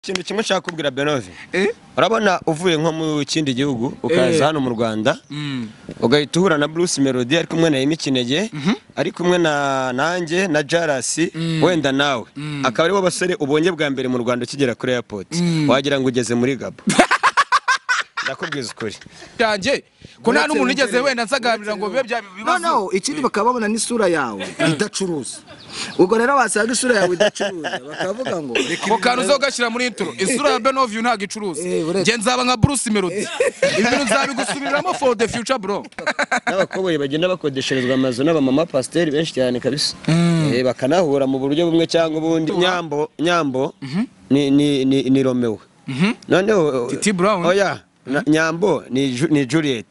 Ikintu kimwe nshaka kubwira Benove urabona uvuye nko mu kindi gihugu ukaza hano mu Rwanda ugahita uhura na Bruce Melody ari kumwe na Imikinege ari kumwe na nanjye na Jarasi wenda nawe akaba ari bo basore ubonye bwa mbere mu Rwanda ukigera kuri airport wagira ngo ugeze muri Gabo ndakubwiza ukuri cyanje ko nta n'umuntu igeze wenda nsagamira ngo bibe bya bibazo no ikindi bakababona n'isura yawe idacuruza ubwo rero wasanga isura yawe idacuruza bakavuga ngo ko kantu uzogashira muri intro isura ya Benove ntago icuruza nge nzaba nka Bruce Melody ibintu nzabigusubiriramo for the future bro n'abakoboye bagenda bakodesherezwa amazu n'abamama pasteur benshi cyane kabisa bakanahura mu buryo bumwe cyangwa ubundi Nyambo ni Romeo noneho Titi Brown oya Nyambo ni Juliet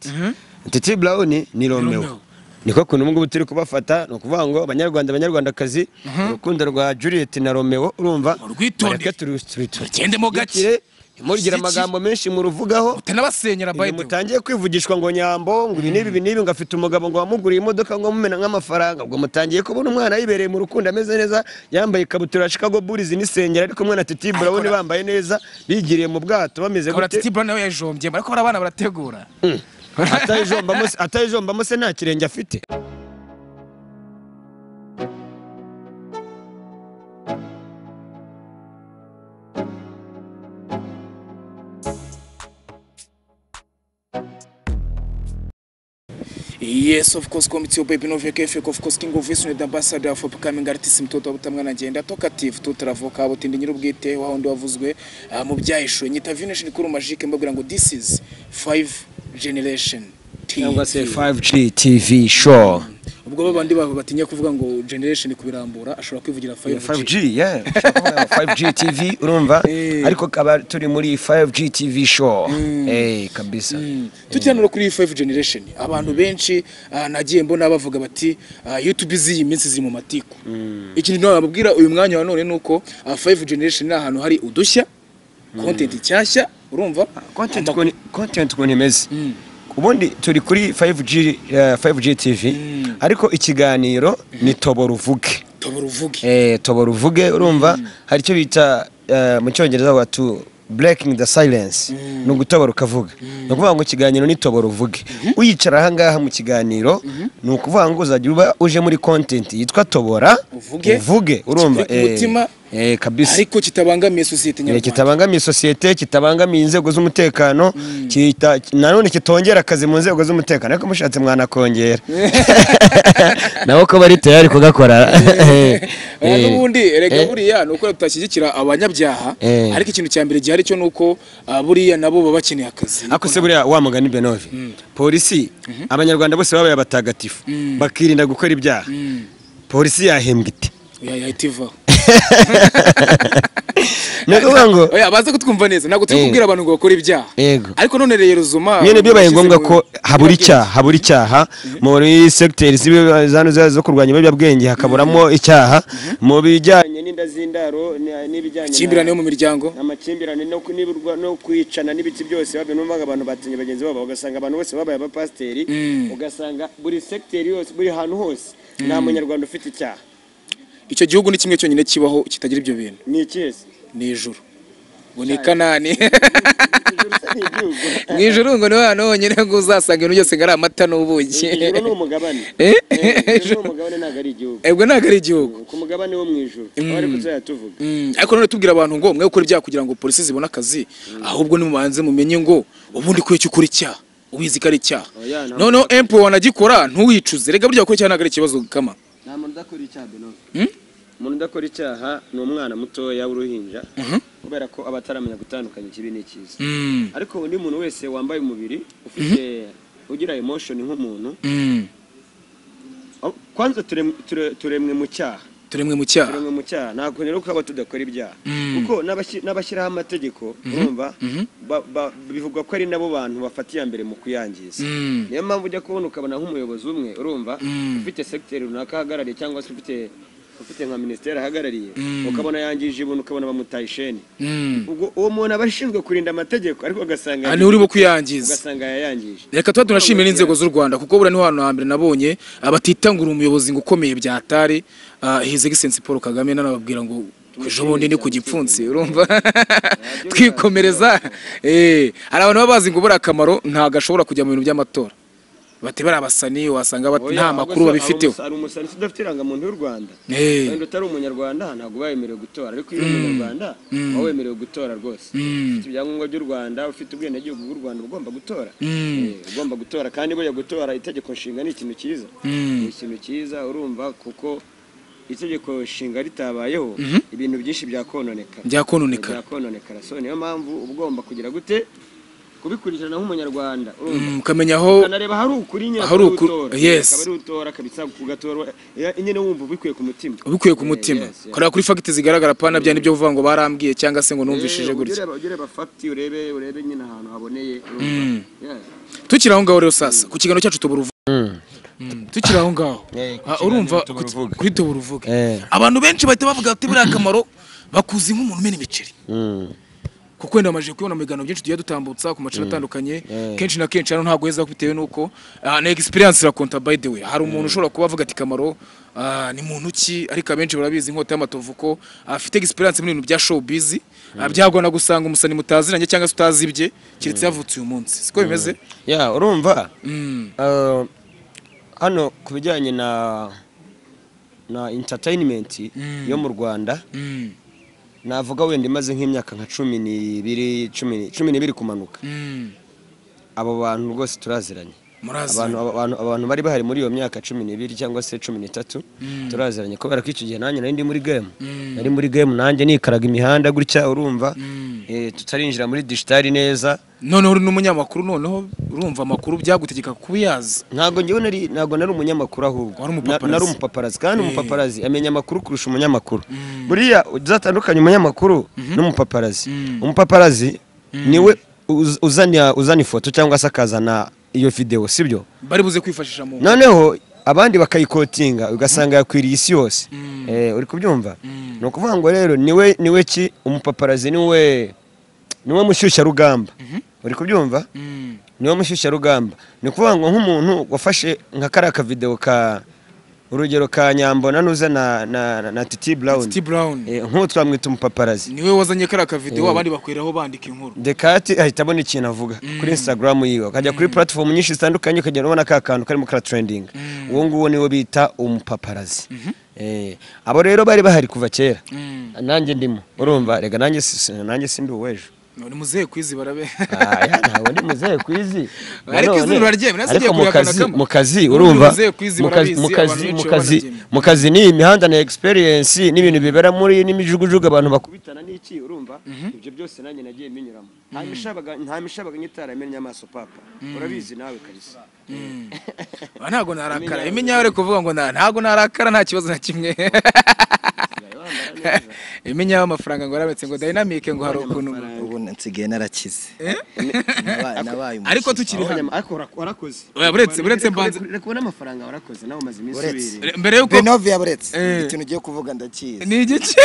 Titi Brown ni Romeo niko kuntu mungu butiri kubafata no kuvuga ngo abanyarwandakazi urukundo rwa Juliet na Romeo urumva rwitonde turigendemo gake murigira amagambo menshi mu ruvugaho utanabasenyera by the mutangiye kwivugishwa ngo Nyambo ngo ibi nibi ngo afite umugabo ngo wamuguriye imodoka ngo mumena nk'amafaranga ubwo mutangiye kubona umwana yibereye mu rukundo ameze neza yambaye ikabutura Chicago Bulls n'isengera ariko umwana Titi Brown bambaye neza bigiriye mu bwato bameze gute Titi Brown nawe yajombye ariko abana barategura atayijomba mose nta kirenge afite Yes, of course, come to baby Benove KF, of course, King of Voice, the ambassador for becoming artist mtoto butamwana ngenda talkative tutravoka butindi nyirubwite wahondi wavuzwe mu byahishwe nyita vination kuri magique mbabwira ngo this is 5 generation TV cyangwa se 5G TV show ubwo babandi batinya kuvuga ngo generation kubirambura ashobora kwivugira 5G yeah 5G TV urumva ariko kaba turi muri 5G TV show kabisa tujyana kuri 5 generation abantu benshi nagiye mbona bavuga bati YouTube izi iminsi ziri mu matiko ikintu nababwira uyu mwanya wa none nuko 5 generation ni ahantu hari udushya content cyashya urumva content ko nimeze ubundi turi kuri 5G TV ariko ikiganiro ni toboruvuge toboruvuge urumva hari cyo bita mu cyongereza watu breaking the silence no gutobora ukavuga no kuvuga ngo ikiganiro ni toboruvuge uyicara aha ngaha mu kiganiro no kuvuga ngo uzagira uje muri content yitwa tobora uvuge urumva kabisa ariko kitabangamiye societe nyarwanda kitabangamiye societe kitabangamiye inzego z'umutekano nanone kitongera akazi mu nzego z'umutekano ariko mushatse mwana kongera nabo ko bari tayari kugakora n'ubundi erega buriya nuko tutashyigikira abanyabyaha ariko ikintu cya mbere gihari cyo nuko buriya nabo baba bakeneye akazi ako se buriya wa mugani Benove polisi abanyarwanda bose babaye abatagatifu bakirinda gukora ibyaha polisi yahembwa ite yayitiva Nekuvuga ngo oya baza kutwumva neza ntabwo turi kubwira abantu ngo bakora ibyaha ariko none rero zuma nyene byo baye ngombwa ko habura icyaha muri secteur zano zo kurwanya ibiyobyabwenge hakaburamo icyaha mu bijyanye n'indazindaro n'ibijyanye kimbirane mu miryango amakimbirane no kwicana n'ibiti byose babenumvaga abantu batinye bagenzi babo ugasanga abantu bose babaye abapasteri ugasanga buri secteur yose buri hantu hose nta munyarwanda ufite icyaha icyo gihugu ni kimwe cyonyine kibaho kitagira ibyo bintu ni ikese ni ijuru ngo ni Kanani ni ijuru ngo niho hano honyine ngo uzasanga ibintu byose ngari amata n'ubuki ijuru ni umugabane ijuru ni umugabane ntabwo ari igihugu ntabwo ari igihugu ku mugabane wo mu ijuru bari kuzayatuvuga ariko none tubwira abantu ngo mwe gukora ibyaha kugira ngo polisi zibone akazi ahubwo nimubanze mumenye ngo ubundi kuri cyo ukora icyaha ubizi ko ari icyaha noneho empo wanagikora ntuwicuze rega burya gukora icyaha ntabwo ari ikibazo kama nta muntu udakora icyaha umuntu udakora icyaha ni umwana mutoya w'uruhinja kubera ko aba ataramenya gutandukanya ikibi n'icyiza ariko undi muntu wese wambaye umubiri ufite ugira emotion nk'umuntu kwanza turemwe mu cyaha ntabwo rero ko aba tudakora ibyaha kuko n'abashyiraho amategeko urumva bivugwa ko ari nabo bantu bafatiye mbere mu kuyangiza niyo mpamvu ujya kubona ukabona nk'umuyobozi umwe urumva ufite secteur runaka ahagarariye cyangwa se ufite ufite nka ministeri ahagarariye ukabona yangije ibintu ukabona bamutayisheni ubwo uwo muntu abashinzwe kurinda amategeko ariko ugasanga ani uri bo kuyangiza ugasanga yayangije reka tuba tunashimira n'inzego z'u Rwanda kuko bura ni hano hambere nabonye abatitangura umuyobozi ngo ukomeye byatare His Excellency Paul Kagame nanababwira ngo ejo bundi ni ku gipfunsi urumva twikomereza hari abantu babazi ngo bura Kamaro ntago ashobora kujya mu bintu by'amatora batebera abasani wasanga nta makuru babifiteho ari umusani udafite irangamuntu y'u Rwanda kandi utari umunyarwanda ntago bayemerewe gutora ariko iyo umunyarwanda wawe wemerewe gutora rwose ufite ibyangombwa by'u Rwanda ufite ubwenegihugu bw'u Rwanda ugomba gutora ugomba gutora kandi boya gutora itegeko nshinga ni ikintu cyiza ikintu cyiza urumva kuko itegeko nshinga ritabayeho ibintu byinshi byakononekara so niyo mpamvu ugomba kugira gute kubikurikirana nk'umunyarwanda ukamenya aho kanareba hari ukuri nyine hari ukuri yes kabari utora kabitsa kugatora nyine wumva ubikuye ku mutima kora kuri fact zigaragara pana bya nibyo uvuga ngo barambwiye cyangwa se ngo numvishije gutya ureba fact urebe nyine ahantu haboneye tukira aho ngaho rero sasa ku kigano cyacu tuburuvuga tukira aho ngaho urumva kuri tuburuvuge abantu benshi bahita bavuga ati buriya Kamaro bakuzi nk'umuntu umena imiceri kuko wenda amaje kubona migano byinshi tugiye dutambutsa ku macana atandukanye kenshi na kenshi hano ntago heza bitewe nuko na experience la compta by the way hari umuntu ushobora kuba avuga ati Kamaro ni muntu ki ariko abenshi barabizi inkota y'amatovu ko afite experience muri ibintu bya showbiz byagona gusanga umusani mutaziranye cyangwa se utazibye kiretse yavutse uyu munsi siko bimeze urumva hano kubijyanye na entertainment yo mu Rwanda navuga wenda imaze nk'imyaka nka 12 kumanuka abo bantu rwose turaziranye abantu bari bahari muri iyo myaka 12 cyangwa se 13 turaziranye kubera ko icyo gihe nanjye nari muri game nanjye nikaraga imihanda gutya urumva tutarinjira muri digital neza noneho uri n'umunyamakuru noneho urumva amakuru byagutegeka kubiyazi ntago nari umunyamakuru ahubwo nari umupaparazi kandi umupaparazi amenya amakuru kurusha umunyamakuru buriya uzatandukanye umunyamakuru umupaparazi niwe uzana ifoto cyangwa se akazana iyo video sibyo bari buze kwifashisha mu noneho abandi bakayikotinga ugasanga yakwiriye isi yose uri kubyumva no kuvuga ngo rero niwe ki umupaparazi niwe mushyushya rugamba uri kubyumva niwe mushyushya rugamba ni kuvuga ngo nk'umuntu wafashe nka karaka video ka urugero ka Nyambo nanuze na Titi Brown nk'uwo twamwita umupaparazi niwe wazanye karaka video abandi bakwiraho bandika inkuru Dekati ahita abona ikintu avuga kuri Instagram yiwe akajya kuri platform nyinshi zitandukanye ukagenda ubona ka kantu karimo kara trending uwo nguwo niwe bita umupaparazi abo rero bari bahari kuva kera nanjye ndimo urumva rega nanjye sindi uwejo ni muzehe kwizi barabe ntabwo ndi muzehe kwizi ariko izuru barye ariko mu kazi urumva mu kazi ni imihanda na experience n'ibintu bibera muri n'imijugujuga abantu bakubitana n'iki urumva ibyo byose nanjye nagiye minyuramo nta mishabaga nyitara imenya amaso papa urabizi nawe kalisa ntago narakara imenya yare kuvuga ngo ntago narakara nta kibazo na kimwe imenya amafaranga ngo arabetse ngo dynamic ngo hari ukuntu ubu nsigaye narakize nabaye ariko tukiri hano ariko warakoze buretse mbanze kubona amafaranga warakoze nawe umaze iminsi mbere yuko Benovia buretse ikintu ugiye kuvuga ndakize ni igiki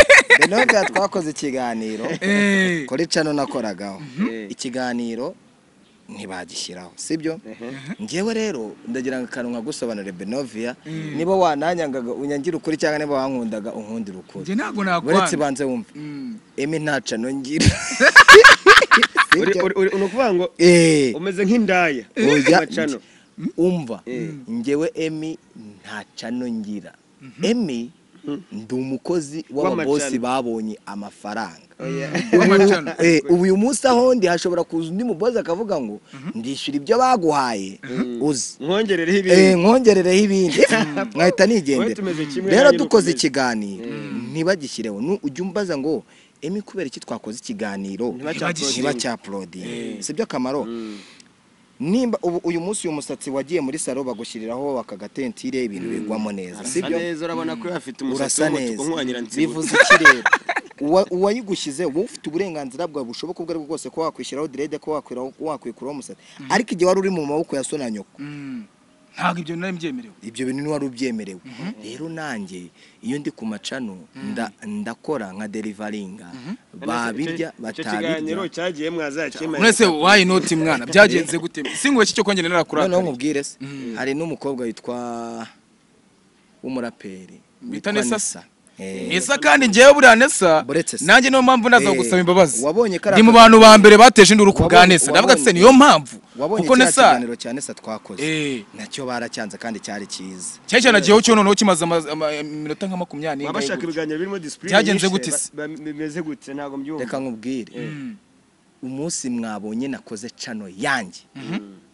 Benovia twakoze ikiganiro kuri cano nakoragaho ikiganiro ntibagishyiraho sibyo ngewe rero ndagira ngo kanwa gusobanure Benovia niba wananyangaga unyangira ukuri cyangwa niba wankundaga unkundira ukuri nge ntago nakwanga buretse banze wumva emi ntaca nongira unukuvuga ngo umeze nk'indaya cano umva ngewe emi ntaca nongira emi ndi umukozi w'ababosi babonye amafaranga ubu uyu munsi aho ndi hashobora kuza undi mubozi akavuga ngo ndishyura ibyo baguhaye uzi nkongerereho ibindi nkahita nigendera rero dukoze ikiganiro ntibagishyireho ujya umbaza ngo emi kubera iki twakoze ikiganiro ntibacyapulodinge sibyo Kamaro nimba uyu munsi uyu musatsi wagiye muri salo bagushyiriraho akagatentire ibintu bigwamo neza sibyo neza urabona ko afite umusatsi w'umutuku nkwanyira nsibuze bivuze iki rero uwayigushyize wowe ufite uburenganzira bwawe bushoboka ubwo aribwo bwose ko wakwishyiraho direde ko wakwikuraho umusatsi ariko igihe wari uri mu maboko ya so na nyoko ntabwo ibyo nari mbyemerewe. Ibyo bintu wari ubyemerewe. Rero nanjye iyo ndi ku macano ndakora nka deliveryinga babirya batabirya. Ikiganiro cyagiye mwazakima. Mwese why not mwana byagenze gute? Singwe cyo kongera narakura. Noneho nkubwire se hari n'umukobwa witwa w'umuraperi bita Nesa. Nesa kandi ngewe buriya Nesa nanjye niyo mpamvu naza gusaba imbabazi. Ndi mu bantu ba mbere bateje induru ku bwa Nesa. Ndavuga se niyo mpamvu. Kuko Nesa ikiganiro cya Nesa twakoze. Nacyo baracyanze kandi cyari cyiza. Cyane nagiyeho cyo noneho kimaze iminota nka 20. Wabashaka ibiganiro birimo discipline. Byagenze gute? Bimeze gute ntago mbyumva. Reka nkubwire. Umunsi mwabonye nakoze cano yanjye.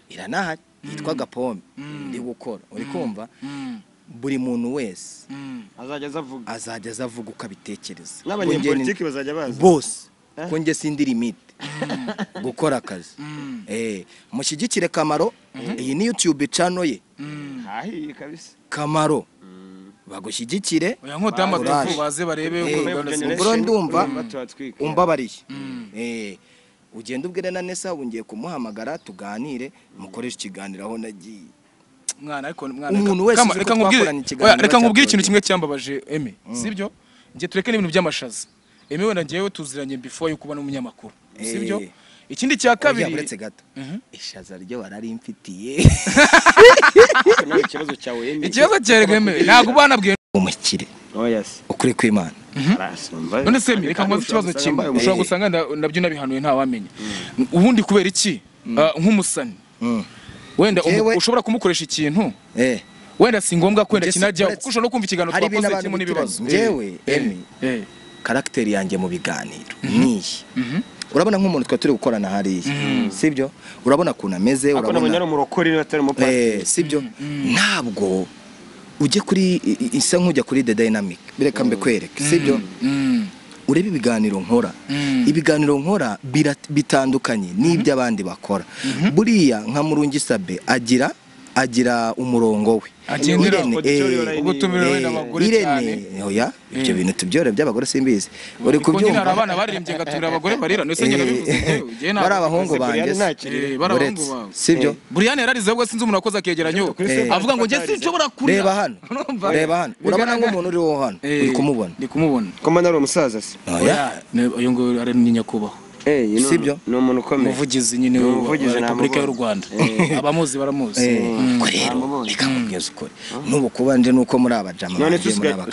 Iranahari yitwa Gapome ndi gukora. Uri kumva? Buri muntu wese azajya azavuga uko abitekereza. N'abanyepolitiki bazajya baza bose ko nge sindi limite gukora akazi. Mushyigikire Kamaro, iyi ni YouTube channel ye. Hahi kabisa. Kamaro bagushyigikire. Oya nkota y'amatufu baze barebe ubwo ndumva umbabariye. Ugenda ubwire na Nesa ungiye kumuhamagara tuganire mukoresha ikiganiro aho nagiye. Mwana ariko umuntu wese reka nkubwire ikintu kimwe cyambabaje Emi sibyo ngiye tureke n'ibintu by'amashaza Emi wenda ngiyewe tuziranye before yuko ubana umunyamakuru sibyo ikindi cya kabiri uretse gato ishaza ryo wararimfitiye ikibazo cyawe Emi ikibazo cyawe Emi ntago banabwiye umukire yes ukuri kw'Imana none se Emi reka nkoze ikibazo kimwe ushobora gusanga nabyo nabihanuye nta wamenye ubundi kubera iki nk'umusani wenda ushobora kumukoresha ikintu wenda si ngombwa kwenda kinajya kuko ushobora no kumva ikiganiro twakoze kirimo n'ibibazo ngewe Emi karakteri yanjye mu biganiro niyi urabona nk'umuntu turi gukorana hariya sibyo urabona kuna ameze urabona umurokori n'atari mu pastor sibyo ntabwo ujye kuri isa nk'ujya kuri the dynamic bireka mbekwereke sibyo urebe ibiganiro nkora bitandukanye n'iby'abandi bakora buriya nka Murungi Sabe agira umurongo we agendera ubutumira wenda abagore cyane oya ibyo bintu tubyore by'abagore simbizi uri kubyumva hari abana baririmbye gatumira abagore barira no senyera bivuze je bari abahungu banje barabahungu bawe sibyo Buriyane yararize ubwo sinzi umuntu akoze akegeranyo avuga ngo nge sinshobora kurira reba hano urabona nk'umuntu uri wo hano uri kumubona ndi kumubona komana ari umusaza se oya uyu ngo ari n'inyakubaho sibyo no umuntu ukomeye umuvugizi nyine wa Republika y'u Rwanda abamuzi baramuzi rero reka mubwize ukuri nubu kubanje nuko muri abajama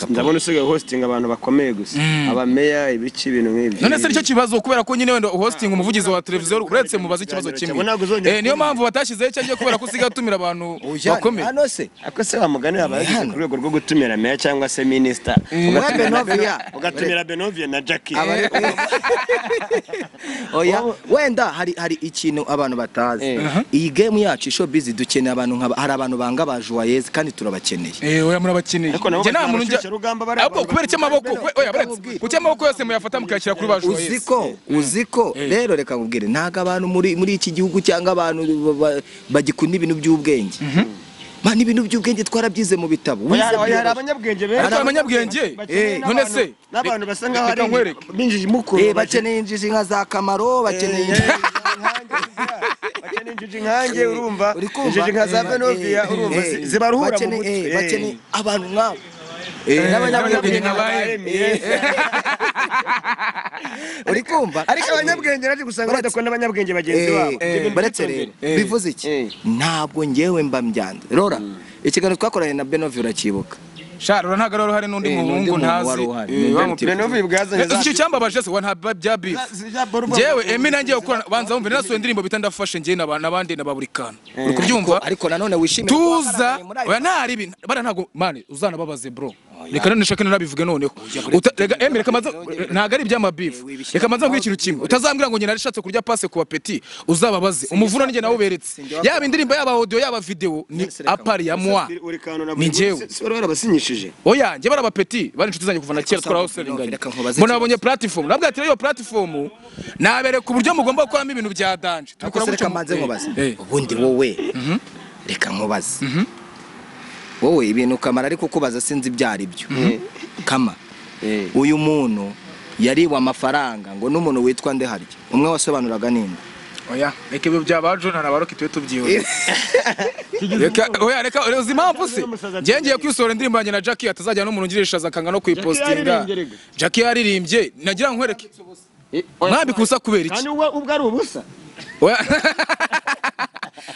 ndabona usigaye hosting abantu bakomeye gusa abameya ibici ibintu nk'ibyo none se nicyo kibazo kubera ko nyine wenda hosting umuvugizi wa televiziyo uretse mubaza ikibazo kimwe niyo mpamvu batashyizeho cyagiye kubera ko usigaye atumira abantu bakomeye hano se akose bamuganira abagize ku rwego rwo gutumira meya cyangwa se minister ugatumira Benovia na Jackie oya wenda hari ikintu abantu batazi iyi game yacu showbiz dukeneye abantu hari abantu banga bajuwayeze kandi turabakeneye oya murabakeneye je nta muntu njya abo kubera cy'amaboko oya baretse ku cy'amaboko yose muyafata mukakira kuri bajuwayeze uziko rero reka nkubwire ntaga abantu muri iki gihugu cyangwa abantu bagikunda ibintu by'ubwenge mani ibintu by'ubwenge twarabyize mu bitabo hari abanyabwenge benshi abanyabwenge none se n'abantu basanga hari binjije mukuru bakeneye injiji nka za Kamaro bakeneye injiji nkanjye urumva injiji nka za Benovia urumva zibaruhura mu mutwe bakeneye abantu nk'abo n'abanyabwenge n'abaye uri kumva ariko abanyabwenge naje gusanga badakunda abanyabwenge bagenzi babo baretse rero bivuze iki ntabwo ngewe mba mbyanze rora ikiganiro twakoranye na Benovia urakibuka Sharura ntago rero hari nundi muhungu ntazi Benovia bwazanye icyo cyambabaje se wana bya beef jewe Emi nanjye ukora banza wumve naso indirimbo bitandafashe ngiye nabandi nababurikana uri kubyumva ariko nanone wishimye tuza oya ntari ibintu bara ntago mane uzana babaze bro reka none shaka narabivuge noneho rega Emi reka maza ntago ari byama beef reka maza ngwe ikintu kimwe utazambwira ngo nyina rishatse kurya passe ku bapeti uzababaze umuvuno ninjye nawo beretse yaba indirimbo yaba audio yaba video ni apari ya moi ni jewe oya nje baraba petit bari inshuti zanjye kuva na kera twara hoselinganye mbona abonye platform nabwo ati iyo platform nabere ku buryo mugomba gukoramo ibintu bya danje tukora gutyo manze nkubaze ubundi wowe reka nkubaze wowe ibintu Kamara ariko kubaza sinzi byari byo kama uyu muntu yari wa mafaranga ngo n'umuntu witwa nde harya umwe wasobanuraga ninde oya reka ibyo byabajona nabaroki twe tubyihora reka oya reka uzi impamvu se ngiye kwisora indirimbo yanjye na Jackie atazajya no umuntu ngirisha zakanga no kuyipostinga Jackie yaririmbye nagira nkwereke mwabikusa kubera iki kandi ubwo ari ubusa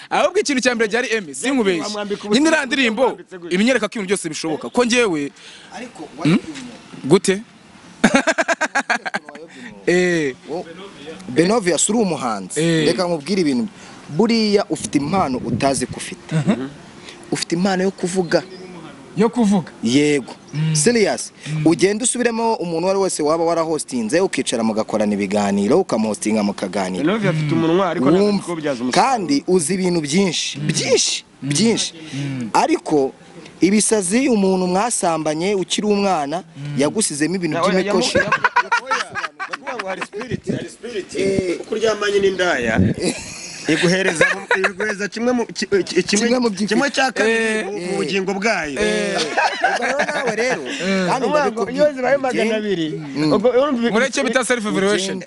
ahubwo ikintu cya mbere ryari Emi sinkubeshye nyine irandirimbo ibinyereka ko ibintu byose bishoboka ko ngewe ariko gute Benovia suri umuhanzi reka nkubwire ibintu buriya ufite impano utazi ko ufite impano yo kuvuga yego serious ugenda usubiremo umuntu wari wese waba warahostinze ukicara mugakorana ibiganiro ukamuhostinga mukaganira Benovia afite umunwa ariko ntabwo byaza umusaruro kandi uzi ibintu byinshi ariko ibisazi umuntu mwasambanye ukiri umwana yagusizemo ibintu by'imikoshi hari spirit ukuryamanye n'indaya iguhereza kimwe cya kabiri mu bugingo bwayo nawe rero kandi iyo zibaye 200 mureke bita self evaluation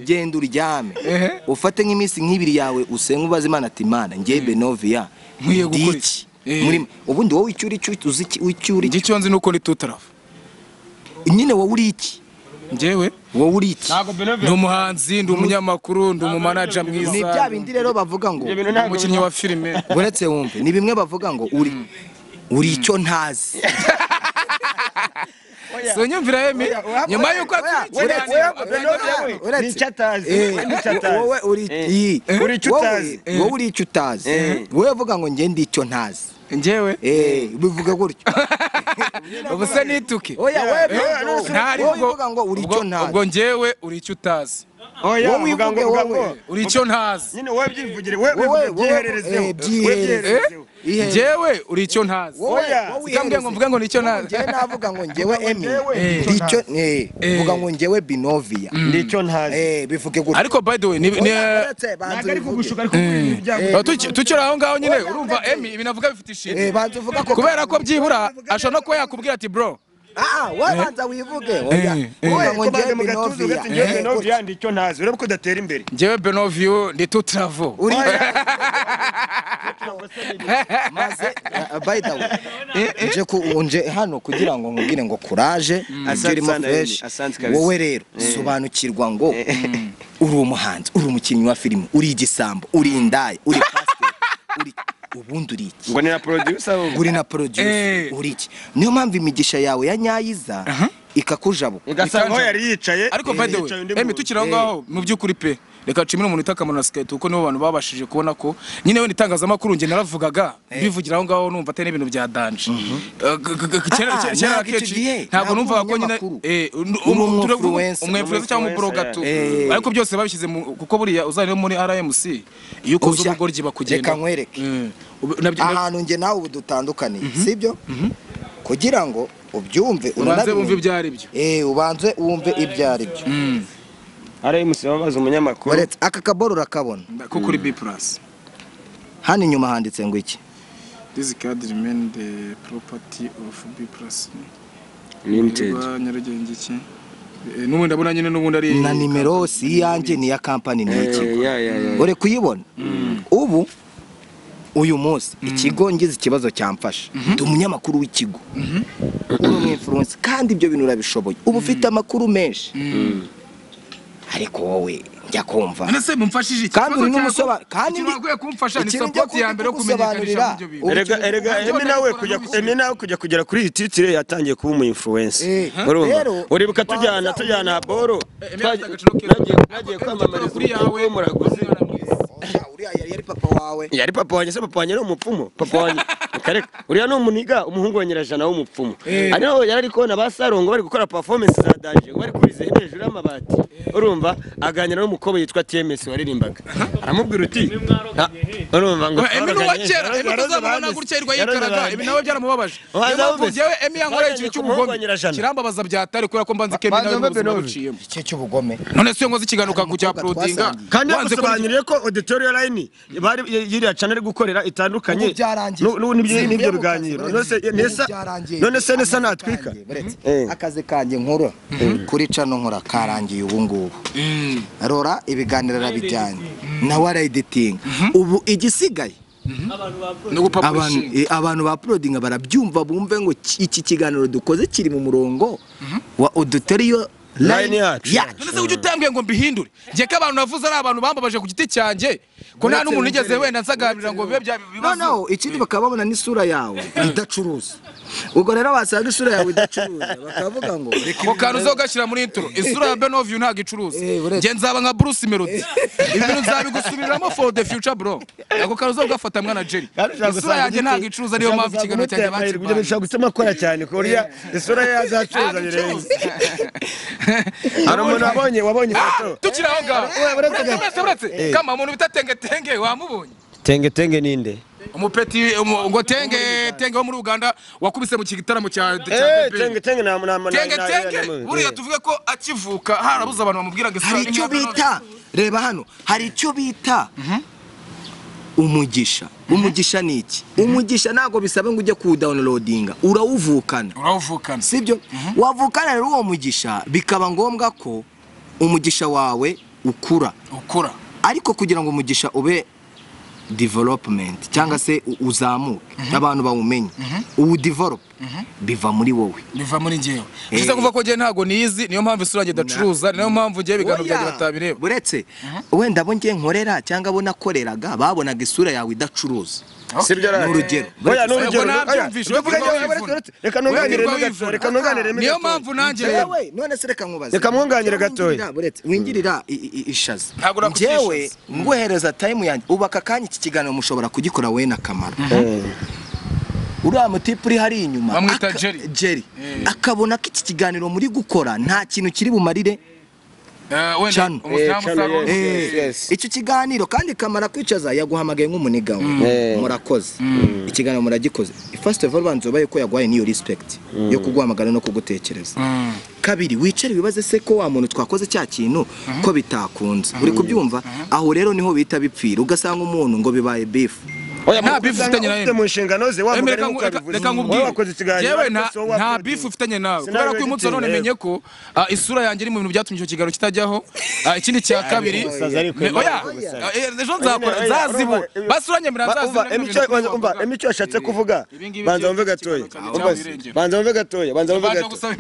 genda uryame ufate nk'iminsi nk'ibiri yawe usenga ubaza Imana ati Imana ngiye Benovia nkwiye gukora iki muri ubundi wowe icyuri uzi icyuri icyo nzi nuko ni tutarafu nyine wowe uri iki njewe wowe uri iki ndi umuhanzi ndi umunyamakuru ndi umumanager mwiza ni bya bindi rero bavuga ngo umukinnyi wa filime uretse wumve ni bimwe bavuga ngo uri icyo ntazi so nyumvira Emi nyuma yuko wowe uri icyo utazi wowe vuga ngo nge ndi icyo ntazi njewe bivuga gutyo ubuse nituke uvuga ngo uri icyo ntazi ubwo njewe uri icyo utazi oya uvuga ngo uri icyo ntazi nyine wowe byivugire wowe byihererezeho njewe uri icyo ntazi sikambye ngo mvuga ngo nicyo ntazi njewe navuga ngo njewe Emi icyo vuga ngo njewe Benovia nicyo ntazi bivuge gutyo ariko by the way nagari kugushuka ariko ibyago tukira aho ngaho nyine urumva Emi ibinavuga bifite ishingiro banza uvuga ko kubera ko byibura ashobora no kuba yakubwira ati bro wabanza wivuge oya ngo njewe Benovia ndicyo ntazi urebe ko udatera imbere njewe Benovia ndi tout travaux uri maze by the way nje hano kugira ngo nkubwire ngo courage urimo fresh wowe rero sobanukirwa ngo uri umuhanzi uri umukinnyi wa filime uri igisambo uri indaya uri pastor uri ubundi uri iki ngo ni na producer uri na producer uri iki niyo mpamvu imigisha yawe ya nyayiza ikakujabuka igasanga aho yari yicaye ariko by the way Emi tukira aho ngaho mu by'ukuri pe reka cimira umuntu itakamana na skate uko nibo bantu babashije kubona ko nyine we nitangazamakuru nge naravugaga bivugira aho ngaho numva atari ibintu bya danje cyera keje ntabwo numva ko nyine umwemfluencer cyangwa umubrogato ariko byose babishyize kuko buriya uzari muri RMC iyo ukoze ubugoryi bakugenda reka nkwereke ahantu nge nawe ubudutandukaniye sibyo kugira ngo ubyumve ubanze wumve ibyari byo ubanze wumve ibyari byo RMC babaza umunyamakuru uretse aka kaboro urakabona ko kuri B+ hano inyuma handitse ngo iki this card remain the property of B+ limited nyarugenge iki n'ubundi ndabona nyine n'ubundi ari na nimero si yanjye ni ya company ni ikigo ore kuyibona ubu uyu munsi ikigo ngize ikibazo cyamfasha ndi umunyamakuru w'ikigo uri umwinfluencer kandi ibyo bintu urabishoboye ubu ufite amakuru menshi ariko wowe njya kumva nase mumfashije kandi uri n'umusoba kandi ngiye kumfasha ni support ya mbere yo kumenyekanisha ibyo bintu erega Emi nawe kujya kugera kuri iyi titire yatangiye kuba umu influencer uribuka tujyana boro nagiye kwamamariza kuri yawe muraguzi uriya yari papa wawe yari papa wanjye se papa wanjye ni umupfumu papa wanjye kareka uriya ni umuniga umuhungu wa Nyirajana w'umupfumu ariho yari kubona basarongo bari gukora performance za danje bari kurize hejuru y'amabati urumva aganira n'umukobwa yitwa TMS waririmbaga aramubwira uti urumva ngo Emi no wakera Emi tuzamubona gutya irwa yikaraga Emi nawe byaramubabaje mpamvu jewe Emi yankoreye ikintu cy'ubugome kirambabaza byatari kubera ko mbanze Emi nawe n'ubuzima icyo cy'ubugome none se ngozi kiganuka ku cya prodinga kandi yasobanuriye ko auditorial line bari yiriya channel gukorera itandukanye n'ibyo biganiro none se nesa natwika akazi kanjye nkora kuri cano nkora karangiye ubu ngubu arora ibiganiro rabijyanye nawe ara editing ubu igisigaye abantu ba prodinga barabyumva bumve ngo iki kiganiro dukoze kiri mu murongo wa auditorial line yacu none se ujye utambwiye ngo mbihindure ngiye ko abantu navuze ari abantu bambabaje ku giti cyanjye ko nta n'umuntu igeze wenda nsaganira ngo bibe bya bibazo no ikindi bakababona n'isura yawe idacuruza ubwo rero basanga isura yawe idacuruza bakavuga ngo ko kantu uzogashyira muri intro isura ya Benoview ntago icuruza nge nzaba nka Bruce Melody ibintu nzabigusubiriramo for the future bro ako kantu uzogafata mwana Jerry isura yanjye ntago icuruza niyo mpamvu ikiganiro cyanjye bakirwa bishaka gutuma akora cyane ko uriya isura ye yazacuruza birenze hari umuntu wabonye ifoto tukiri aho ngaho uretse kama umuntu bita tenge wamubonye tenge ninde umupeti ngo tenge wo muri Uganda wakubise mu kigitaramo cya tenge na buriya tuvuge ko akivuka harabuza abantu bamubwira ngo hari icyo bita reba hano hari icyo bita umugisha ni iki umugisha ntago bisaba ngo ujye ku downloadinga urawuvukana sibyo wavukana rero uwo mugisha bikaba ngombwa ko umugisha wawe ukura ariko kugira ngo umugisha ube development cyangwa se uzamuke abantu bawumenye ubu develop biva muri wowe biva muri ngewe biza kuva ko ngiye ntago nizi niyo mpamvu isura ngiye dacuruza niyo mpamvu ngiye bigano byagira batabireba buretse wenda bo ngiye nkorera cyangwa bo nakoreraga babonaga isura yawe idacuruza sibyo rero urugero reka nunganire niyo mpamvu nanjye none se reka nkubaze reka mwunganire gatoya buretse wingirira ishaza ngewe nguhereza time yanjye ubaka kanya iki kiganiro mushobora kugikora we na Kamaro uriya mutipe uri hari inyuma bamwita Jerry akabona ko iki kiganiro muri gukora nta kintu kiri bumarire icyo kiganiro kandi Kamara kwicaza yaguhamagaye nk'umuniga murakoze ikiganiro muragikoze first of all banzobaye ko yagwaye niyo respect yo kuguhamagara no kugutekereza kabiri wicare bibaze se ko wa muntu twakoze cya kintu ko bitakunze uri kubyumva aho rero niho bita bipfira ugasanga umuntu ngo bibaye beef nta beef ufitanye nawe mu nshingano ze reka nkubwire yewe nta beef ufitanye nawe kubera ko uyu munsi none menye ko isura yanjye iri mu bintu byatumye icyo kiganiro kitajyaho ikindi cya kabiri oya ejo nzakora nzazibu basuranye miranzaza emico yashatse kuvuga banza wumve gatoya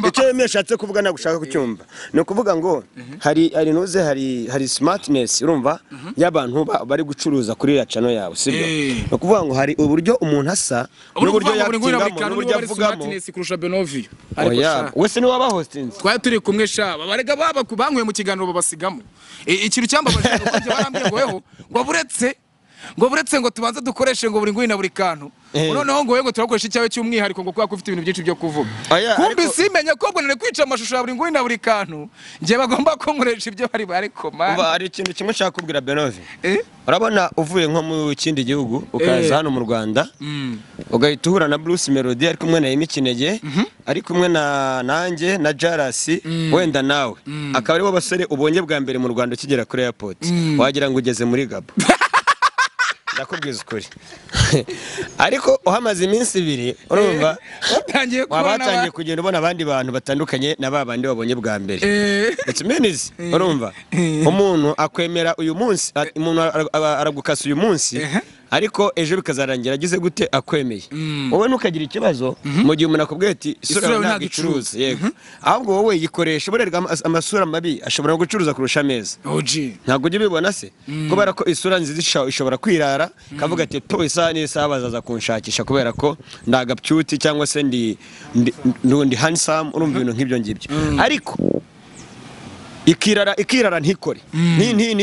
icyo yashatse kuvuga nagushaka kucyumva no kuvuga ngo hari smartness urumva y'abantu bari gucuruza kuri ya channel yawe sibyo kuvuga ngo hari uburyo umuntu asa n'uburyo yakingamo n'uburyo avugamo kurusha Benoview oya wese ni waba hosting twari turi kumwe shaba barega baba kubankuye mu kiganiro babasigamo ikintu cyambabaje ko byo barambye ngo buretse ngo tubanze dukoreshe ngo buri ngwina buri kantu noneho ngo yego turakoresha icyawe cy'umwihariko ngo kuko ufite ibintu byinshi byo kuvuga kumbi simenye ko bwo none kwica amashusho ya buri ngwina buri kantu ngiye bagomba ko nkoresha ibyo bari ariko man hari ikintu kimwe nshaka kubwira Benoview urabona uvuye nko mu kindi gihugu ukaza hano mu Rwanda ugahita uhura na Bruce Melody ari kumwe na Imikinege ari kumwe na nanjye na Jarasi wenda nawe akaba ari bo basore ubonye bwa mbere mu Rwanda ukigera kuri airport wagira ngo ugeze muri Gabo ndakubwiza ukuri ariko uhamaze iminsi 2 urumva wabatangiye kugenda ubona abandi bantu batandukanye na babandi babonye bwa mbere it means urumva umuntu akwemera uyu munsi umuntu aragukasa uyu munsi ariko ejo bikazarangira agize gute akwemeye wowe nukagira ikibazo mu gihe umuntu akubwiye ati isura ntabwo icuruza yego ahubwo wowe yikoresha burerwa amasura mabi ashobora gucuruza kurusha ameza ntabwo ujye bibona se kubera ko isura nziza ishobora kwirara kavuga ati to isa nisa bazaza kunshakisha kubera ko ndagapyuti cyangwa se ndi handsome urumva ibintu nk'ibyo ngibyo ariko ikirara ntikore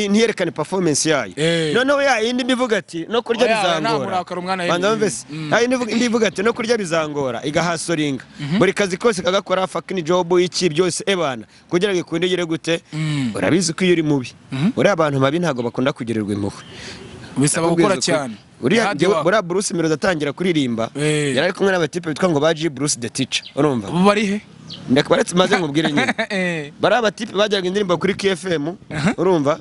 ntiyerekane performance yayo noneho yindi bivuga ati no kurya bizangora banza mvese yindi bivuga ati no kurya bizangora igahasoringa buri kazi kose kagakora fucking job iki byose ebana kugira ngo ikundegere gute urabizi ko iyo uri mubi uri abantu babi ntago bakunda kugererwa impuhwe bisaba gukora cyane buriya Bruce Melody atangira kuririmba yari ari kumwe n'abatipe bitwa ngo baji Bruce the Teacher urumva bari he ndakabaretse maze nkubwire nyine bari abatipe bajyaga indirimbo kuri KFM urumva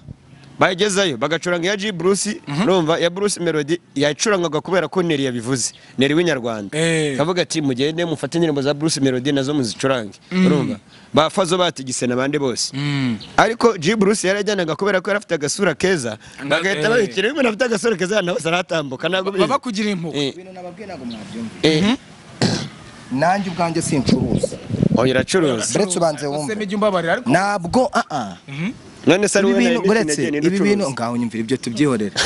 bagezayo bagacuranga ya G Bruce urumva ya Bruce Melody yacurangaga kubera ko Neri yabivuze Neri w'inyarwanda kavuga ati mugende mufate indirimbo za Bruce Melody nazo muzicurange urumva bafazo batigise nabande bose ariko G Bruce yarajyanaga kubera ko yarafite agasura keza bagahita babikira ngo nafite agasura keza naho saratambuka nago baba kugira impuko ibintu nababwiye nago mwabyumva nanjye ubwanjye sincuruza iracuruza buretse ubanze wumva nabwo none se ibi bintu ngaho nyumvira ibyo tubyihorera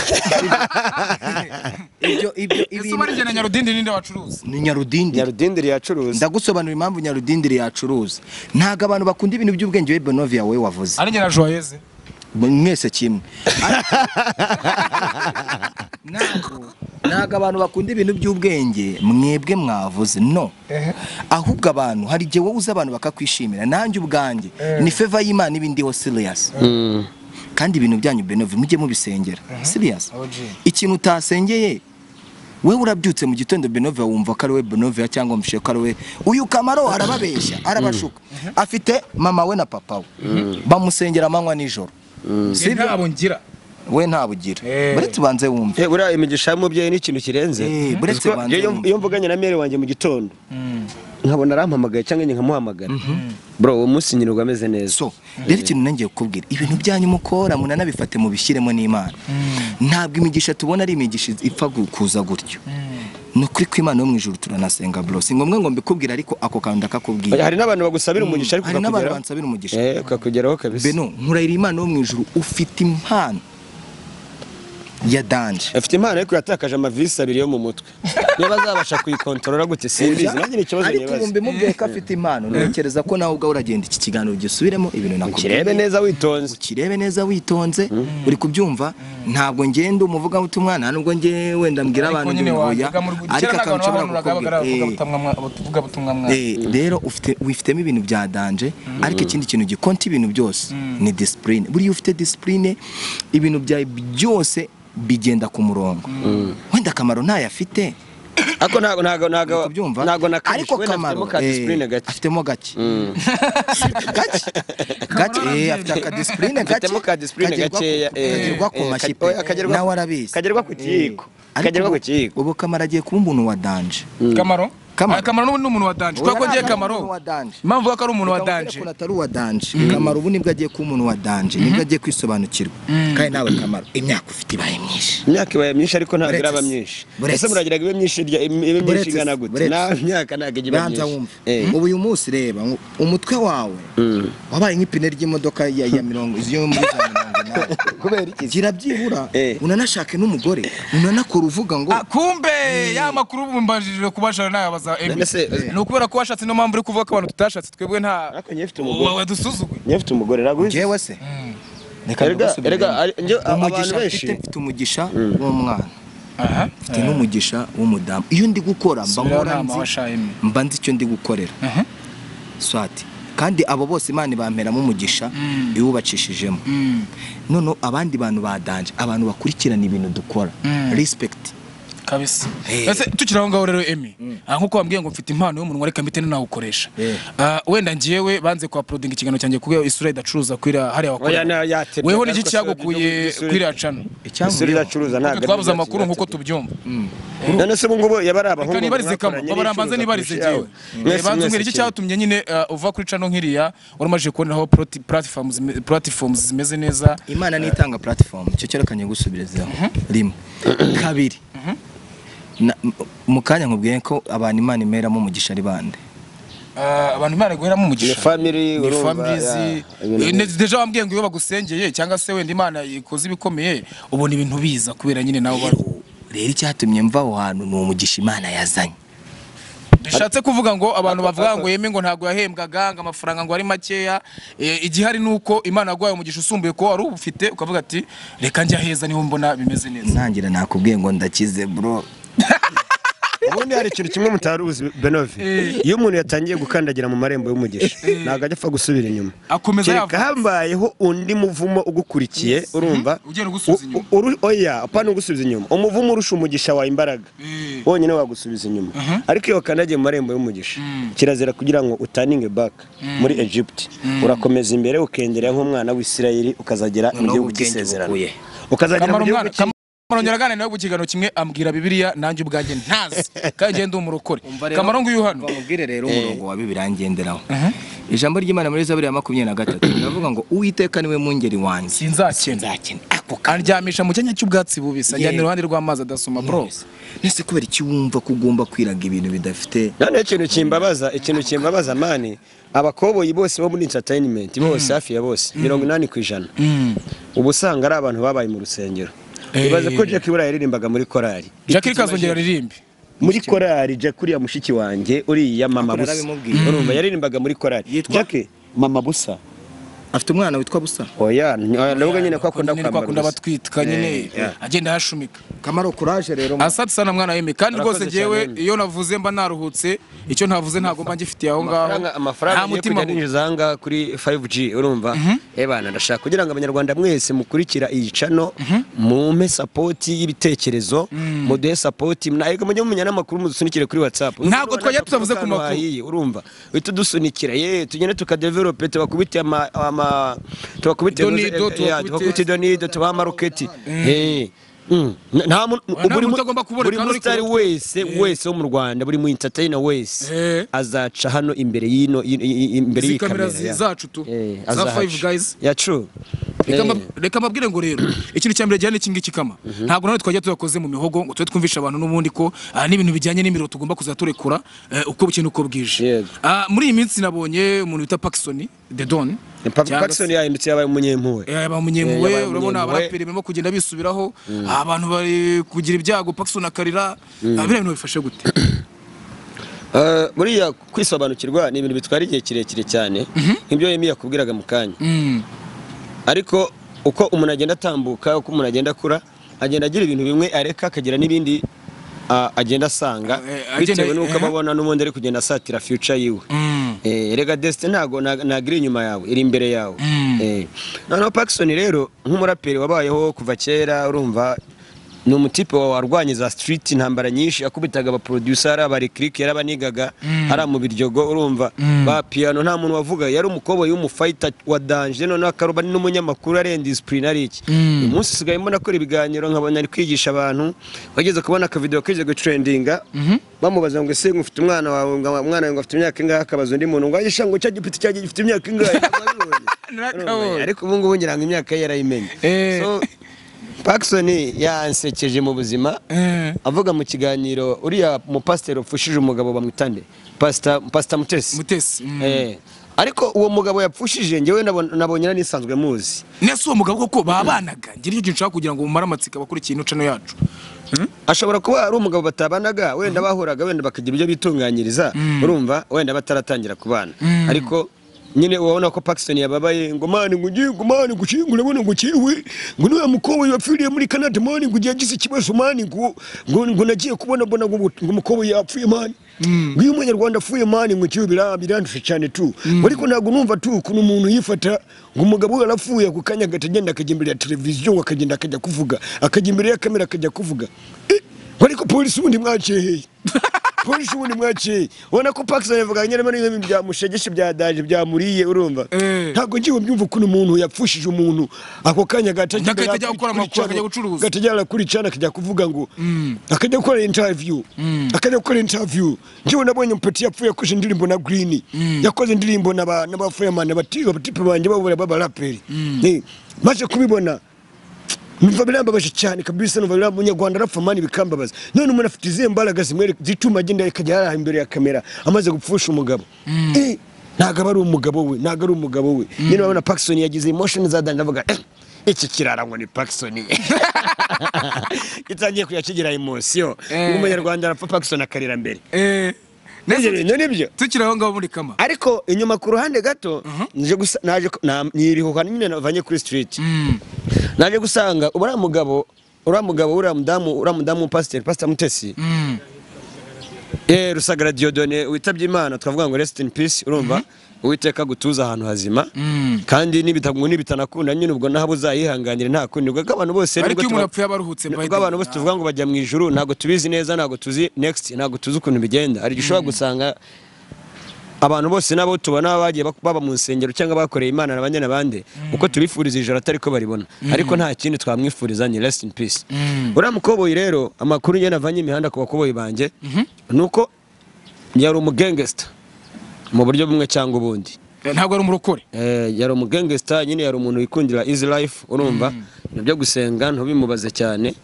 ibyo bari na Nyarudindi ninde wacuruza ni Nyarudindi yacuruza ndagusobanura impamvu Nyarudindi yacuruza ntago abantu bakunda ibintu by'ubwenge we Bonovia we wavuze ari nyina Joyeze mwese kimwe ntago abantu bakunda ibintu by'ubwenge mwebwe mwavuze no ahubwo abantu hari igihe wowe uza abantu bakakwishimira nanjye ubwanjye ni favor y'Imana ibindiho serious kandi ibintu byanyu Bonovia mujye mubisengera serious ikintu utasengeye wewe urabyutse mu gitondo Bonovia wumva ko ari we Bonovia cyangwa mfishe ko ari we uyu Kamaro arababeshya arabashuka afite mama we na papa we bamusengera amanywa nijoro sibyo ngira we ntabugira buretse ubanze wumve buriya imigisha y'umubyeyi ni ikintu kirenze iyo mvuganye na mere wanjye mu gitondo nkabona arampamagaye cyangwa nkamuhamagara bro uwo munsi nyirwa ameze neza so rero ikintu nangiye kukubwira ibintu byanyu mukora munanabifate mu bishyiremo n'Imana ntabwo imigisha tubona ari imigisha ipfa kuza gutyo nukuri kw'Imana yo mu ijuru turanasenga bro singomwe ngo mbikubwira ariko ako kandi akakubwira hari nabantu bagusabira umugisha ariko hari nabantu bansabira umugisha ukakugeraho kabisa beno nkurayira Imana yo mu ijuru ufite impano ya danje afite impano ariko yatakaje amavisi abiri yo mu mutwe niba azabasha kuyikontorora gute simbizi nanjye ni ikibazo nibaza ariko umbe mubwiye ko afite impano ntekereza ko nawe ubwo uragenda iki kiganiro gisubiremo ibintu nakubwiye kirebe neza witonze uri kubyumva ntabwo ngenda umuvuga ubutumwa nta nubwo nge wenda mbwira abantu ngoya ariko akantu nshobora gukubwira rero wifitemo ibintu bya danje ariko ikindi kintu gikonta ibintu byose ni discipline buri ufite discipline ibintu bya byose bigenda ku murongo wenda Kamaro ntayafite ako nago ariko Kamaro afitemo gake afite aka discipline gake kagerwa ku mashipe nawe arabizi kagerwa ku kiyiko ubu Kamaro agiye kuba umuntu wa danje Kamaro n'umuntu wa danje twako giye Kamaro impamvu ko ari umuntu wa danje atari uwa danje Kamaro ubu nibwo agiye kuba umuntu wa danje nibwo agiye kwisobanukirwa kandi nawe Kamaro imyaka ufite ibaye myinshi ariko ntabwo iraba myinshi ese muragiraga ibe myinshi igana gute na myaka ntabwo igiba myinshi ubu uyu munsi reba umutwe wawe wabaye nk'ipine ry'imodoka ya 50 yo muri 180 kubera iki gira byibura unanashake n'umugore unanakora uvuga ngo kumbe ya makuru bumbajije kubashara nayabaza no kubera ko washatse no mpamvu uri kuvuga ko abantu tutashatse twebwe nta ariko nyefite umugore wadusuzuguye nyefite umugore naguze jewe se erega abantu benshi mfite umugisha w'umwana mfite n'umugisha w'umudamu iyo ndi gukora mba nzi icyo ndi gukorera swati kandi abo bose Imana bamperamo umugisha iwubacishijemo none abandi bantu badanje abantu bakurikirana ibintu dukora respect kabisa ese tukiraho ngaho rero Emi nkuko wambwiye ngo mfite impano y'umuntu reka mbite nawe ukoresha wenda ngiyewe banze kwa uploading ikiganiro cyanjye kuko isura idacuruza kwira hari abakora weho n'iki cyagukuye kwira channel isura idacuruza ntabwo twabuza amakuru nkuko tubyumva none se ngubo yabari abahungu nibarize kamo babarambanze nibarize giwe banze umwere iki cyatumye nyine uva kuri channel nkiriya waramaje kuboneraho platforms zimeze neza Imana nitanga platform cyo cyerekanye gusubirezaho rimwe kabiri mukanya nkubwiye ko abantu Imana imeramo umugisha ari bande abantu Imana guheramo umugisha family deja wambwiye ngo iyo bagusengeye cyangwa se wenda Imana ikoze ibikomeye ubona ibintu biza kubera nyine nawe rero icyatumye mva aho hantu ni umugisha Imana yazanye bishatse kuvuga ngo abantu bavuga ngo yeme ngo ntago yahembwaga ngo amafaranga ngo ari makeya igihari nuko Imana yagwaye umugisha usumbuye ko wari ufite ukavuga ati reka njya heza niho mbona bimeze neza ntangira nakubwiye ngo ndakize bro ubundi hari ikintu kimwe mutaruzi Benove iyo umuntu yatangiye gukandagira mu marembo y'umugisha ntago ajya apfa gusubira inyuma akomeza yavuga hambayeho undi muvumo ugukurikiye urumva ugenda gusubiza inyuma oya apana gusubiza inyuma umuvumo urusha umugisha wa imbaraga wonyine wagusubiza inyuma ariko iyo wakandagiye mu marembo y'umugisha kirazira kugira ngo utaninge back muri Egypt urakomeza imbere ukenderera nk'umwana w'Isirayeli ukazagera mu gihugu cy'isezerano ukazagera mu gihugu Kamaro nyaragane nawe gukigano kimwe ambwira Bibiliya nanjye ubwanjye ntazi kandi ngende umurokore Kamaro nguyu hano bamubwire rero umurongo wa Bibiliya ngenderaho ijambo ry'Imana muri Zaburi ya 23 biravuga ngo Uwiteka niwe mungeri wanjye sinzakena ako kandyamisha mu cyanya cy'ubwatsi bubisa ajyana iruhande rw'amazi adasoma bro nese kubera iki wumva ko ugomba kwiraga ibintu bidafite none ikintu kimbabaza mani abakoboyi bose bo muri entertainment bose hafi ya bose 80% ubu usanga ari abantu babaye mu rusengero ibaze ko Jackie bura yaririmbaga muri korali Jackie kazongera ririmbe muri korali Jackie ya mushiki wanjye uri ya mama busa urumva yaririmbaga muri korali Jackie mama busa afite umwana witwa busa oya nubwo nyine ko akunda kwambara batwitwa nyine agenda hashumika Kamaro courage rero asati sana mwana w'ime kandi rwose jewe iyo navuze mba naruhutse icyo ntavuze ntago mba ngifitiye aho ngaho amafaranga mutima ninjizanga kuri 5G urumva bana ndashaka kugira ngo abanyarwanda mwese mukurikira iyi channel mu support y'ibitekerezo mu de support nayego mujye mumenya namakuru mudusunikire kuri WhatsApp ntago twajya tuvuze ku makuru urumva uhita dusunikira tugende tukadevelop tubakubite tubakubite donido tubaha market nta buri musitari wese wo mu Rwanda buri mu entertainer wese azaca hano imbere y'ikamera zacu tu za 5 guys ya true reka mabwire ngo rero ikintu cyambere cyane kingiki kama ntabwo none twajya tuyakoze mu mihogo ngo twe twumvisha abantu n'ubundi ko n'ibintu bijyanye n'imiro tugomba kuzaturekura uko bukintu uko bwije muri iyi minsi nabonye umuntu bita Paxson The Don Paxson yahindutse yabaye umunyempuwe urabona abaraperi barimo kugenda bisubiraho abantu bari kugira ibyago Paxson akarira biriya bintu bifashe gute buriya kwisobanukirwa ni ibintu bitwara igihe kirekire cyane nk'ibyo Yemi yakubwiraga mu kanya ariko uko umuntu agenda atambuka uko umuntu agenda akura agenda agira ibintu bimwe areka akagira n'ibindi agenda asanga bitewe nuko ababona n'ubundi ari kugenda asatira future yiwe rega Destiny ntago nagira inyuma yawe iri imbere yawe noneho Paxson rero nk'umuraperi wabayeho kuva kera urumva ni umutipe warwanye za street intambara nyinshi akubitaga aba producer abari click yarabanigaga ara mu biryogo urumva ba piano nta muntu wavuga yari umukobo y'umufighter wa danger none akaruba n'umunyamakuru ari disciplinary iki umunsi sigaye mbona ko ibiganiro nkabona ari kwigisha abantu bageze kubona aka video kije go trendinga bamubaza ngo ese ngufite umwana wawe ngo afite imyaka ingahe akabazo ndi muntu ngo ayisha ngo cya gipiti cyagiye gifite imyaka ingahe ariko ubu ngubu ngira ngo imyaka ye yarayimenye so Paxson yansekeje mu buzima avuga mu kiganiro uriya mu pastor upfushije umugabo bamwitande pastor Mutesi ariko uwo mugabo yapfushije ngewe nabonye nisanzwe muzi nese uwo mugabo koko babanaga ngira icyo nshaka kugira ngo umara amatsika bakurikiye ino yacu ashobora kuba ari umugabo batabanaga wenda bahuraga wenda bakagira ibyo bitunganyiriza urumva wenda bataratangira kubana ariko nyine ubona ko Paxson yababaye ngo mani ngucingura bona ngo kiwe ngo niwe mukobo yapfiriye muri Canada mani ngo yagize ikibazo mani ngo nagiye kubona bona ngo umukobo yapfuye mani ngo umunyarwanda apfuye mani ngo kiwe birandushe cyane tu ariko ntago numva tu kuno umuntu yifata ngo umugabo yarapfuye ku kanya gatagenda akajya imbere ya televiziyo akagenda akajya kuvuga akajya imbere ya kamera akajya kuvuga ariko polisi ubundi mwaceheye polisi ubundi mwaceye ubona ko Paxson yavuga nyarema n'ibintu byamushegeshe byadaje byamuriye urumva ntago ngiwe byumva ukuntu umuntu yapfushije umuntu ako kanya gatajya gukora amakuru akajya gucuruza gatajya kuri cana akajya kuvuga ngo akajya gukora interview ngiwe nabonye mpeti yapfuye yakoze indirimbo na Green yakoze indirimbo n'abafireman abatipe banje b'abaraperi maze kubibona numva birambabaje cyane kabisa numva umunyarwanda arapfa mani bikambabaza none umuntu afite izihe mbaraga zimwe zituma agenda akajya ari imbere ya kamera amaze gupfusha umugabo ntago ari umugabo we nyine babona Paxson yagize emotion za danda avuga iki kirara ngo ni Paxson itangiye kuyakigira emotion umunyarwanda arapfa Paxson akarira mbere nibyo tukiraho ngaho muri kama ariko inyuma ku ruhande gato naje nirihuka nyine navanye kuri street naje gusanga uriya mudamu pastor Mutesi Rusagara Diodone witabye Imana twavuga ngo rest in peace urumva Uwiteka gutuza ahantu hazima kandi nibitanakunda nyine ubwo naho uzayihanganira nta kundi ubwo abantu bose ariko umuntu apfuye abaruhutse ubwo abantu bose tuvuga ngo bajya mu ijuru ntago tubizi neza ntago tuzi next ntago tuzi ukuntu bigenda ari gishobora gusanga abantu bose nabo tubona bagiye baba mu nsengero cyangwa bakoreye Imana nabanye nabande uko tubifuriza ijoro atari ko baribona ariko nta kindi twamwifuriza ni rest in peace uriya mukoboyi rero amakuru ye navanye imihanda ku bakoboyi banje nuko yari umugangster mu buryo bumwe cyangwa ubundi ntabwo ari umurokore yari umugangster nyine yari umuntu wikundira easy life urumva nabyo gusenga ntubimubaze cyane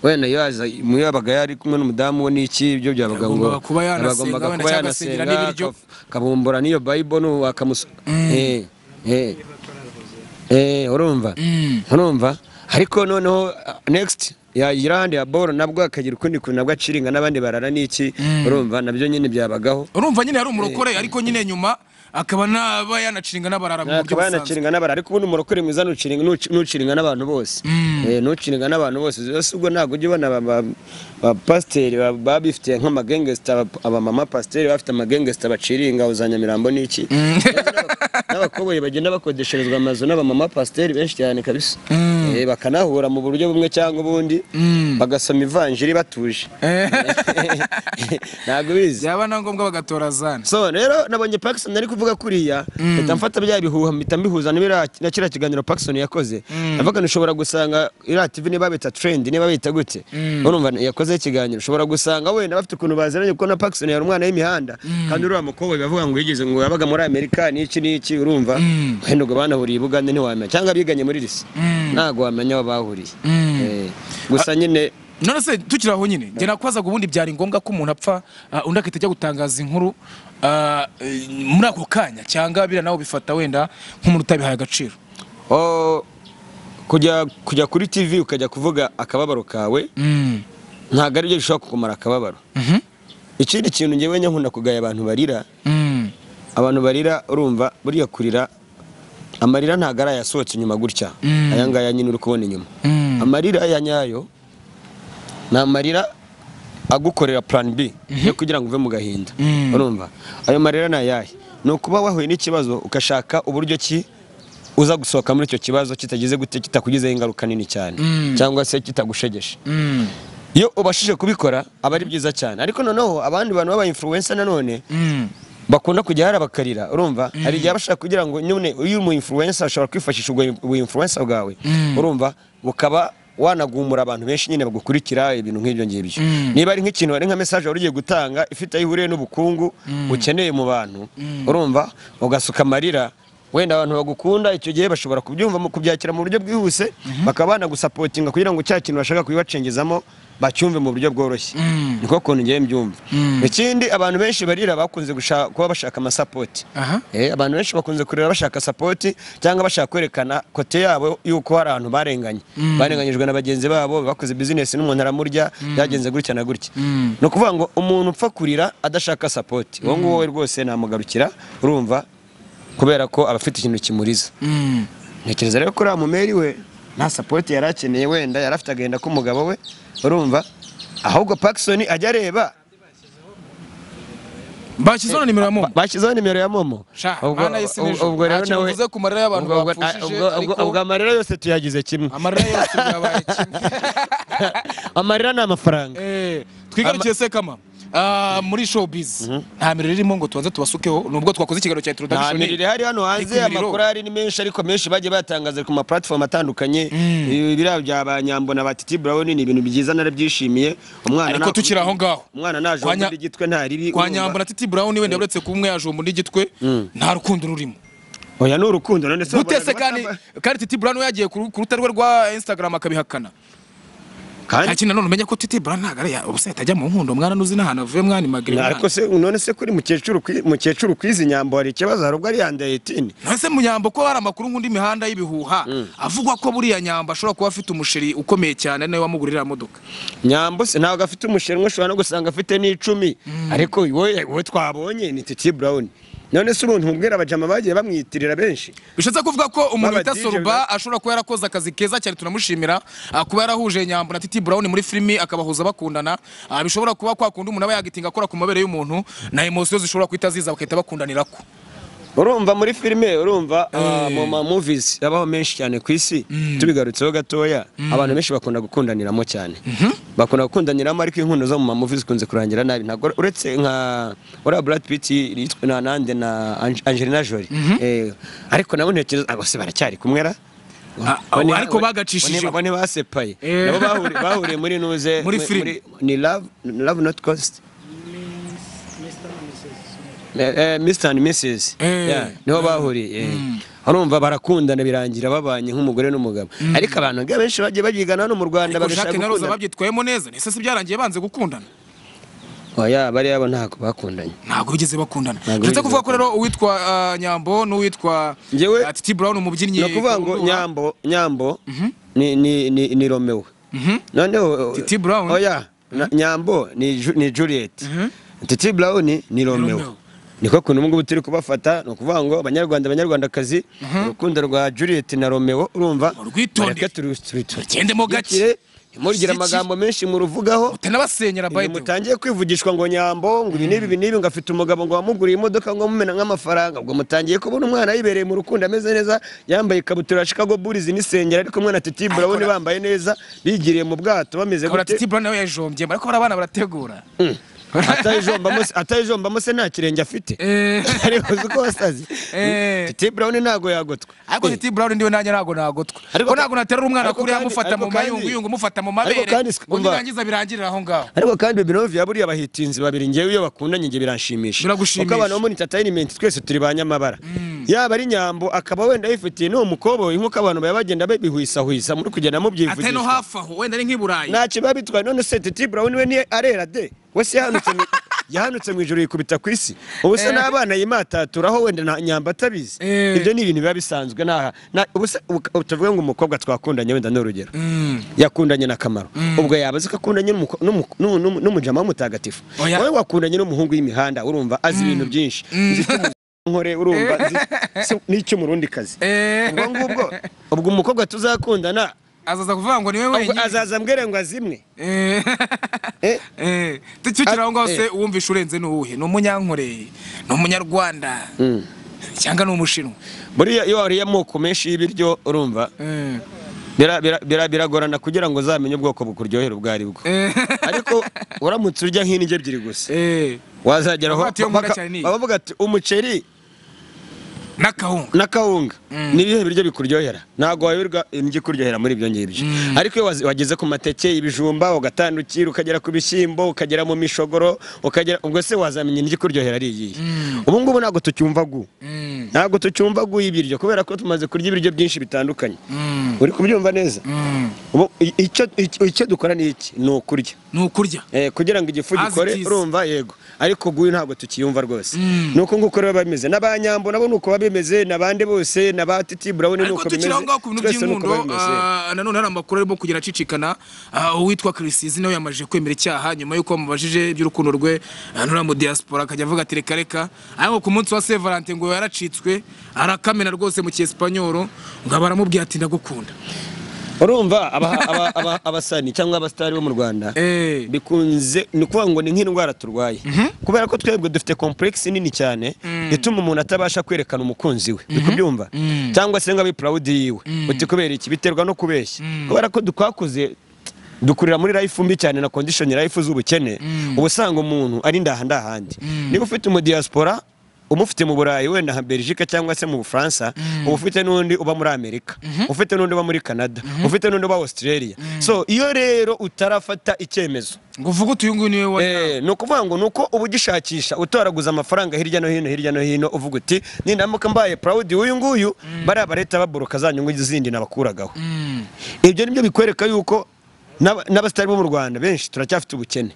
wenda yaza muyabaga yari kumwe n'umudamu we n'iki ibyo byabaga ngo bagombaga kuba yanasenga n'ibiryo kabumbura niyo bible no wakamuso urumva ariko noneho next ya Irande ya boro nabwo akagira ukundi kuntu nabwo aciringa nabandi barara n'iki urumva nabyo nyine byabagaho urumva nyine yari umurokore ariko nyine nyuma akaba naba yanaciringa n'abarara mu buryo busanzwe yanaciringa n'abarara ariko ubundi umurokore mwiza nuciringa n'abantu bose nuciringa n'abantu bose ubwo ntago ujye ubona ba pasiteri babifitiye nk'amagangster aba mama pasiteri bafite amagangster baciringa uzanyamirambo n'iki n'abakoboye bagenda bakodesherezwa amazu n'aba mama pasiteri benshi cyane kabisa bakanahura mu buryo bumwe cyangwa ubundi bagasoma ivanjiri batuje ntago bizi yaba na ngombwa bagatora zana so rero nabonye Paxson ari kuvuga kuriya mfata bya bihuha mbihuza na kira kiganiro Paxson yakoze avuga nishobora gusanga ira TV niba bita trend niba bita gute urumva yakoze ikiganiro ushobora gusanga wenda bafite ukuntu baziranye kuko na Paxson yari umwana w'imihanda kandi uri amukobo bavuga ngo yigeze ngo yabaga muri Amerika n'iki urumva wenda ngo banahuriye Bugande ntiwamenya cyangwa biganye muri risi ntago wamenya abahuriye gusa nyine none se tukiraho nyine nge nakwazaga ubundi byari ngombwa ko umuntu apfa undi akitajya gutangaza inkuru muri ako kanya cyangwa bira nawe bifata wenda nk'umuntu utabihaye agaciro kujya kuri TV ukajya kuvuga akababaro kawe ntago ari byo bishobora kukumara akababaro ikindi kintu ngewe nkunda kugaya abantu barira urumva buriya kurira amarira ntago ari ayasohotse inyuma gutya ayangaya nyine uri kubona inyuma amarira ya nyayo na amarira agukorera plan B yo kugira ngo uve mu gahinda urumva ayo marira na yahe no kuba wahuye n'ikibazo ukashaka uburyo ki uza gusohoka muri icyo kibazo kitagize gute kitakugize ingaruka nini cyane cyangwa se kitagushegeshe iyo ubashije kubikora aba ari byiza cyane ariko noneho abandi bantu baba influencer nanone bakunda kujya harabakarira urumva hari igihe bashaka kugira ngo nyune uyu mu influencer ashobora kwifashisha ubwo influencer bwawe urumva bukaba wanagumura abantu benshi nyine bagukurikira ibintu nk'ibyo ngibyo niba ari nk'ikintu ari nka message wari ugiye gutanga ifite ayihuriye n'ubukungu ukeneye mu bantu urumva ugasuka amarira wenda abantu bagukunda icyo gihe bashobora kubyumva mu kubyakira mu buryo bwihuse bakabana gusapotinga kugira ngo cya kintu bashaka kubibacengezamo bacyumve mu buryo bworoshye niko kontu ngiye mbyumva ikindi abantu benshi barira bakunze kuba bashaka amasapoti abantu benshi bakunze kurira bashaka sapoti cyangwa bashaka kwerekana kote yabo yuko hari abantu barenganyijwe na bagenzi babo bakoze business n'umuntu aramurya byagenze gutya na gutya no kuvuga ngo umuntu upfa kurira adashaka sapoti wowe nguwo rwose namugarukira urumva kubera ko abafite ikintu kimuriza ntekereza rero ko mumeri we nta support yarakeneye wenda yarafite agenda ko umugabo we urumva ahubwo Paxson ajya areba bashizeho nimero ya momo ubwo rero nawe uvuze ku marira y'abantu bapfushije ubwo amarira yose tuyagize kimwe amarira yose yabaye kimwe amarira ni amafaranga twigarukiye se kama muri showbiz nta mirire irimo ngo tubanze tubasukeho nubwo twakoze ikiganiro cya introduction nta mirire hari hano hanze amakuru ari ni menshi ariko menshi bagiye batangaza ku ma platform atandukanye ibira bya Nyambo na Titi Brown ni ibintu byiza narabyishimiye umwana ariko tukira aho ngaho umwana naje muri gitwe nta ribi kwa Nyambo na Titi Brown wenda uretse kumwe yaje muri gitwe nta rukundo rurimo oya no rukundo none se Mutesi kandi Titi Brown yagiye ku rutarwe rwa Instagram akabihakana kandi none umenya ko Titi Brown ntago ari ubuse atajya mu nkundo mwana nuzi nahana avuye mwana magire ariko se none se kuri mukecuru kwizi Nyambo hari ikibazo harubwo ari yande 18 none se mu Nyambo ko hari amakuru ngundi mihanda y'ibihuha avugwa ko buriya Nyambo ashobora kuba afite umusheri ukomeye cyane nawe wamugurira modoka Nyambo se ntago afite umusheri umwe ushobora no gusanga afite ni 10 ariko wowe twabonye ni Titi Brown none se umuntu mubwira abajama bagiye bamwitirira benshi bishatse kuvuga ko umuntu wita Soruba ashobora kuba yarakoze akazi keza cyane tunamushimira kuba yarahuje Nyambo na Titi Brown muri filimi akabahuza bakundana bishobora kuba kwakunda umuntu aba yagitinga akora ku mabere y'umuntu na emotions zishobora kwita ziza bakahita bakundanira ko urumva muri filime urumva mu ma movies yabaho menshi cyane ku isi tubigarutseho gatoya abantu benshi bakunda gukundaniramo cyane bakunda gukundaniramo ariko inkundo zo mu ma movies kunze kurangira nabi ntago uretse nka ora Brad Pitt yitwa na Hanze na Angelina Jolie ariko nabo ntekereza abose baracyari kumwera ariko bagacishije bane basepaye nabo bahuriye muri nuze muri ni love not cost Mr and Mrs niho bahuriye urumva barakundana birangira babanye nk'umugore n'umugabo ariko abantu benshi bagiye bagigana no mu Rwanda bagashaka gukundana babyitwayemo neza nese se byarangiye banze gukundana oya bari abo ntago bakundanye ntago bigeze bakundana ndetse kuvuga ko rero uwitwa Nyambo n'uwitwa Titi Brown umubyinnyi no kuvuga ngo Nyambo ni Romeo noneho Titi Brown oya Nyambo ni Juliet Titi Brown ni Romeo niko kuntu mungu butiri kubafata no kuvuga ngo abanyarwandakazi urukundo rwa Juliet na Romeo urumva bareke tugendemo gake mugira amagambo menshi mu ruvugaho utanabasenyera baydo mutangiye kwivugishwa ngo Nyambo ngo ibi nibi ngafite umugabo ngo wamuguriye imodoka ngo mumena nk'amafaranga ubwo mutangiye kubona umwana yibereye mu rukundo ameze neza yambaye ikabutura Chicago Bulls n'isengera ariko mwana Titi Brown bambaye neza bigiriye mu bwato bameze gute Titi Brown nawe yajombye ariko barabana barategura atayijomba mose nta kirenge afite ariko uko wasazi Titi Brown ntago yagotwa ariko Titi Brown ndiwe nanjye ntago nagotwa ko ntago naterura umwana kuri yamufata mu mayungu mufata mu mabere undi rangiza birangirira aho ngaho ariko kandi Baby yaburiye abahitinzi babiri ngewe iyo bakundanye nge biranshimisha uko abantu bo muri entertainment twese turi banyamabara yaba ari Nyambo akaba wenda yifitiye no umukobwa inkuko abantu bagenda babihwisa muri kugenda mubyivugisha ateno hafa aho wenda ari nk'iburayi ntaci babitwaye none se Titi Brown we ni arera de wese yahanutse mu ijuru yikubita ku isi ubuse n'abana yimataturaho wenda Nyambo atabizi ibyo ni ibintu biba bisanzwe ubuse utavuga ngo umukobwa twakundanye wenda n'urugero yakundanye na Kamaro ubwo yabaze ko akundanye n'umujama w'umutagatifu wowe wakundanye n'umuhungu y'imihanda urumva azi ibintu byinshi nkore urumva n'icyo murundi kazi ubwo umukobwa tuzakundana azaza kuvuga ngo niwe wenyine azaza mbwere ngo azimwe tucyukira aho ngaho se uwumvisha urenze n'uwuhe ni umunyankoreye ni umunyarwanda cyangwa ni umushinwa buriya iyo wariye amoko menshi y'ibiryo urumva biragorana kugira ngo uzamenye ubwoko bukuryohera ubwo ari bwo ariko uramutse urya nk'indyo ebyiri gusa wazageraho bavuga ati umuceri nakawunga nibihe biryo bikuryohera nago wabirwa indyo kuryohera muri ibyo ngibyo ariko iyo wageze ku mateke ibijumba ugatandukira ukagera ku bishyimbo ukagera mu mishogoro ukagera ubwo se wazamenya indyo kuryohera ari iyihe ubu ngubu ntago tucyumva ibiryo kubera ko tumaze kurya ibiryo byinshi bitandukanye uri kubyumva neza ubu icyo dukora ni iki ni ukurya kugira ngo igifu gikore urumva yego ariko guyu ntago tukiyumva rwose nuko nguko rero bameze n'abanyambo nabo nuko bimeze nabande bose naba Titi Brown nuko bimeze twese nuko bimeze nanone hari amakuru arimo kugira acicikana uwitwa Chrisizi nawe yamaje kwemera icyaha nyuma yuko mubajije iby'urukundo rwe nura mu diaspora akajya avuga ati reka ariko ku munsi wa Saint Valentin ngo yaracitswe arakamena rwose mu cyespanyol ngo baramubwiye ati ndagukunda urumva abasani cyangwa abastari bo mu Rwanda bikunze ni kuvuga ngo ni nk'indwara turwaye kubera ko twebwe dufite complex nini cyane ituma umuntu atabasha kwerekana umukunzi we bikubyumva cyangwa se ngabe proud yiwe uti kubera iki biterwa no kubeshya kubera ko dukwakuze dukurira muri life mbi cyane na condition life z'ubukene ubusanga umuntu ari ndahandi niba ufite mu diaspora umufite mu Burayi wenda nka Belgique cyangwa se mu Bufaransa ufite nundi uba muri Amerika ufite nundi uba muri Canada ufite nundi uba Australia so iyo rero utarafata icyemezo ngo uvuga utuyungu niwe wa no kuvuga ngo nuko ubugishakisha utoraguza amafaranga hirya no hino uvuga uti nindamuka mbaye proud uyu nguyu bari abareta baboroka zanyungu zindi nabakuragaho ibyo nibyo bikwereka yuko n'abasitari bo mu Rwanda benshi turacyafite ubukene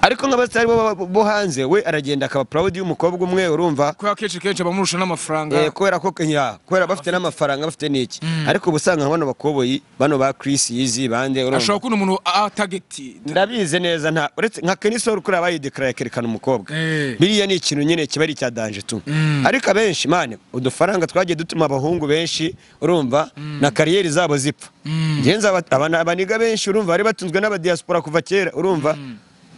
ariko nk'abasitari bo hanze we aragenda akaba proud y'umukobwa umwe urumva ko kenshi bamurusha n'amafaranga kubera bafite n'amafaranga bafite n'iki ariko ubusanga bano bakoboyi bano ba Chris Yizi bande urumva ashobora kuno umuntu target ndabize neza nta uretse nka Kenisol kuri abayideclare kerekana umukobwa biriya ni ikintu nyine kiba ari cya danger tu ariko abenshi mane udufaranga twagiye dutuma abahungu benshi urumva na kariyeri zabo zipfa ngenza abaniga benshi urumva bari batunzwe n'abadiaspora kuva kera urumva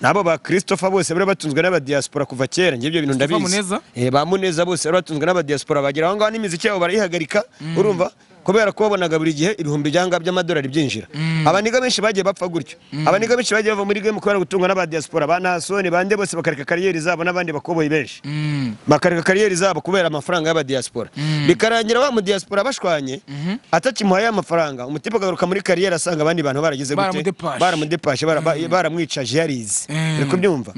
nabo ba Christopher bose bari batunzwe n'abadiaspora kuva kera ngiye ibyo bintu ndabizi ba Muneza bose bari batunzwe n'abadiaspora bagira aho ngaho n'imiziki yabo barayihagarika urumva kubera ko babonaga buri gihe ibihumbi byanga by'amadolari byinjira abaniga benshi bagiye bapfa gutyo abaniga benshi bagiye bava muri game kubera gutungwa n'abadiaspora banasone bande bose bakareka kariyeri zabo n'abandi bakoboyi benshi bakareka kariyeri zabo kubera amafaranga y'abadiaspora bikarangira wa mu diaspora bashwanye atakimuhaye amafaranga umutipe agaruka muri kariyeri asanga abandi bantu baragize gute baramudepashe baramwicaje yarize ariko byumva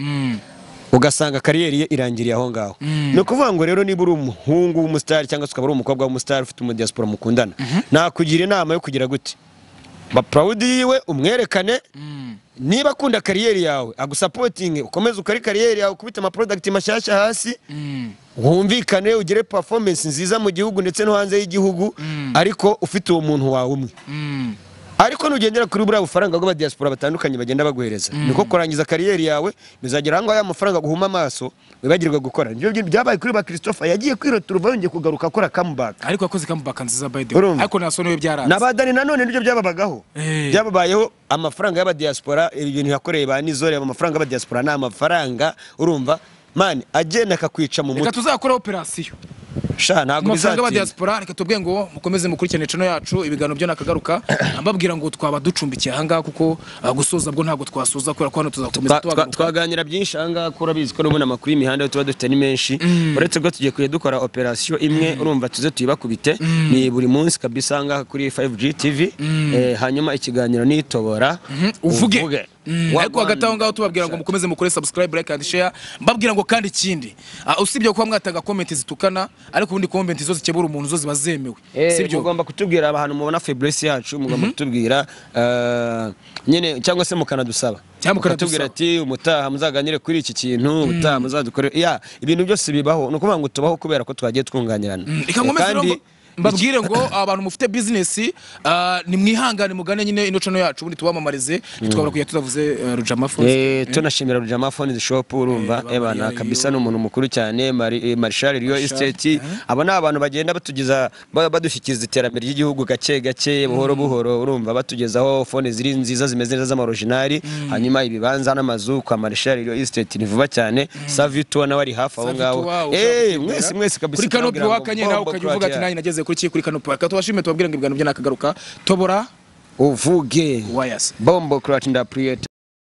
ugasanga kariyeri ye irangiriye aho ngaho no kuvuga ngo rero niba uri umuhungu w'umustar cyangwa se ukaba uri umukobwa w'umustar ufite umudiaspora mukundana nakugira inama yo kugira gute ba proud yiwe umwerekane niba akunda kariyeri yawe agusupporting ukomeze ukari kariyeri yawe kubita ama product mashyashya hasi wumvikane ugire performance nziza mu gihugu ndetse no hanze y'igihugu ariko ufite uwo muntu wawe umwe ariko nugendera kuri buriya bufaranga bwa diaspora batandukanye bagenda baguhereza niko kurangiza kariyeri yawe bizagera ngo aya mafaranga guhuma amaso wibagirwa gukora nibyo byabaye kuri ba Christopher yagiye kwirotura yongeye kugaruka akora comeback ariko yakoze comeback nziza by the way ariko nasonewe byaranze nabadani nanone nibyo byababagaho byababayeho amafaranga y'aba diaspora ibintu yakoreye ba Nizore amafaranga y'aba diaspora na amafaranga urumva man agenda akakwica mu mutwe reka tuzakora operation ntabwo bizatira ba diaspora reka tubwe ngo mukomeze mukurikirane channel yacu ibigano byo nakagaruka ambabwira ngo twaba ducumbikiye hanga kuko gusoza bwo ntabwo twasoza kubera ko hano tuzakomeza twaganira byinshi hanga ko urabizi ko n'ubona makuru y'imihanda tuba dufite ni menshi uretse ko tugiye kuye dukora operation imwe urumva tuze tuyibakubite ni buri munsi kabisa hanga kuri 5G TV hanyuma ikiganiro nitobora uvuge ariko hagataho ngaho tubabwira ngo mukomeze mukore subscribe like and share mbabwira ngo kandi ikindi usibye kuba mwatanga comment zitukana ariko ubundi comment zo zikebura umuntu zo ziba zemewe sibyo mugomba kutubwira abantu mubona faiblesse yacu mugomba kutubwira nyene cyangwa se mukanadusaba mukatubwira ati umutaha muzaganire kuri iki kintu umutaha muzadukore ibintu byose bibaho nukuvuga ngo tubaho kubera ko twagiye twunganirana kandi mbabwire ngo abantu mufite business ni mwihangane mugane nyine ino channel yacu ubundi tubamamarize twabura kujya tuzavuze Rujama Phones tunashimira Rujama Phones shop urumva ebana kabisa n'umuntu mukuru cyane Marshal Rio Estate abo ni abantu bagenda batugeza badushikiza iterambere ry'igihugu gake gake buhoro buhoro urumva batugezaho phone ziri nziza zimeze neza z'ama original hanyuma ibibanza n'amazu kwa Marshal Rio Estate ni vuba cyane Savito na wari hafi aho ngaho mwese kabisa kuri kanopi wakanye nawe ukavuga ati nanjye nageze kuri kano paka tubashimye tubabwira ngo ibigano byo nakagaruka tobora uvuge wayas bombo crate nda prieta